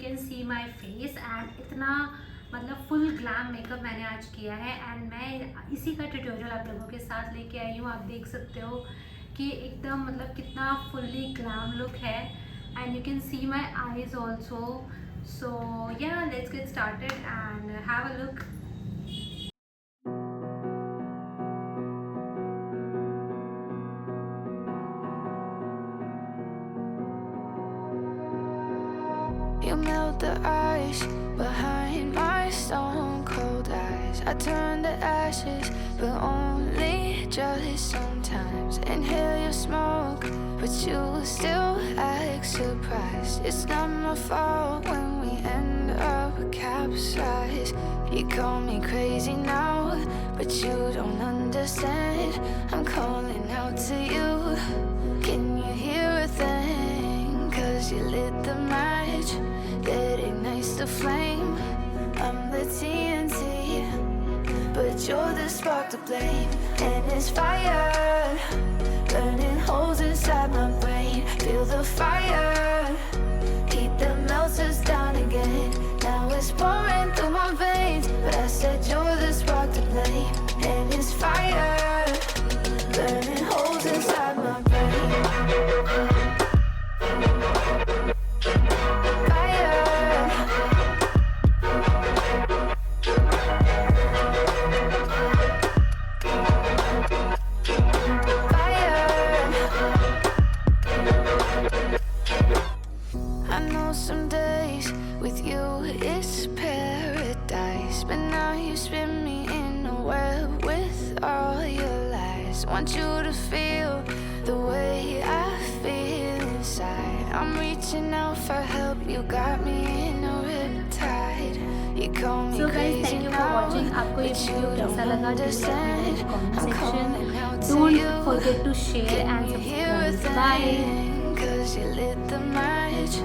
Can see my face and इतना मतलब full glam makeup मैंने आज किया है एंड मैं इसी का ट्यूटोरियल आप लोगों के साथ लेके आई हूँ। आप देख सकते हो कि एकदम मतलब कितना फुल्ली ग्लैम लुक है and you can see my eyes also. So yeah let's get started and have a look. You melt the ice behind my stone cold eyes. I turn to ashes, but only just sometimes. Inhale your smoke, but you still act surprised. It's not my fault when we end up capsized. You call me crazy now, but you don't understand. I'm calling out to you. Can you hear a thing? 'Cause you lit the match that ignites the flame. I'm the TNT, but you're the spark to blame. And it's fire, burning holes inside my brain. Feel the fire, heat that melts us down again. Now it's pouring through my veins, but I said you're the spark to blame. And it's fire, burning holes inside my brain. Some days with you it's paradise, but now you spin me in a web with all your lies. Want you to feel the way I feel inside. I'm reaching out for help, you got me in a riptide. You call me So guys, crazy thank you for now, watching. आपको ये but you video कैसा don't लगा understand. I'm calling out to don't you. forget to share Can and you hear a subscribe. Bye. thing? 'Cause you lit the match.